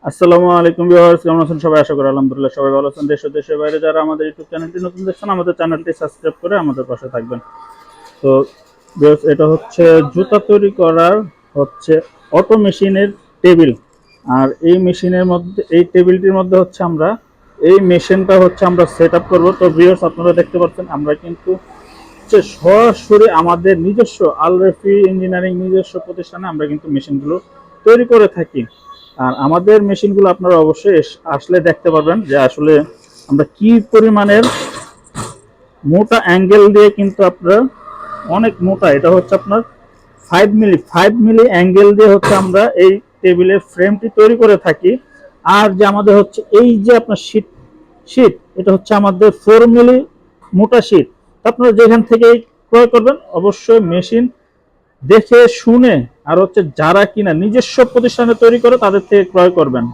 আসসালামু আলাইকুম ভিউয়ার্স, কেমন আছেন সবাই? আশা করি আলহামদুলিল্লাহ সবাই ভালো আছেন। দেশ ও দেশের বাইরে যারা আমাদের ইউটিউব চ্যানেলটি নতুন দেখছেন, আমাদের চ্যানেলটি সাবস্ক্রাইব করে আমাদের পাশে থাকবেন। তো ভিউয়ার্স, এটা হচ্ছে জুতা তৈরি করার হচ্ছে অটো মেশিনের টেবিল। আর এই মেশিনের মধ্যে, এই টেবিলটির মধ্যে হচ্ছে আমরা এই মেশিনটা হচ্ছে আমরা সেট আপ করবো। তো ভিউয়ার্স, আপনারা দেখতে পাচ্ছেন আমরা কিন্তু হচ্ছে সরাসরি আমাদের নিজস্ব আল-রাফি ইঞ্জিনিয়ারিং নিজস্ব প্রতিষ্ঠানে আমরা কিন্তু মেশিনগুলো তৈরি করে থাকি। আর আমাদের মেশিনগুলো আপনারা অবশ্যই আসলে দেখতে পারবেন যে আসলে আমরা কি পরিমাণের মোটা অ্যাঙ্গেল দিয়ে কিন্তু আপনারা অনেক মোটা, এটা হচ্ছে আপনার 5 মিলি অ্যাঙ্গেল দিয়ে হচ্ছে আমরা এই টেবিলের ফ্রেমটি তৈরি করে থাকি। আর যে আমাদের হচ্ছে এই যে আপনার শীট এটা হচ্ছে আমাদের 4 মিলি মোটা শীট। আপনারা যেখান থেকে ক্রয় করবেন অবশ্যই মেশিন দেখে শুনে, আর হচ্ছে যারা কিনা নিজস্ব প্রতিষ্ঠানে তৈরি করে তাদের থেকে ক্রয় করবেন।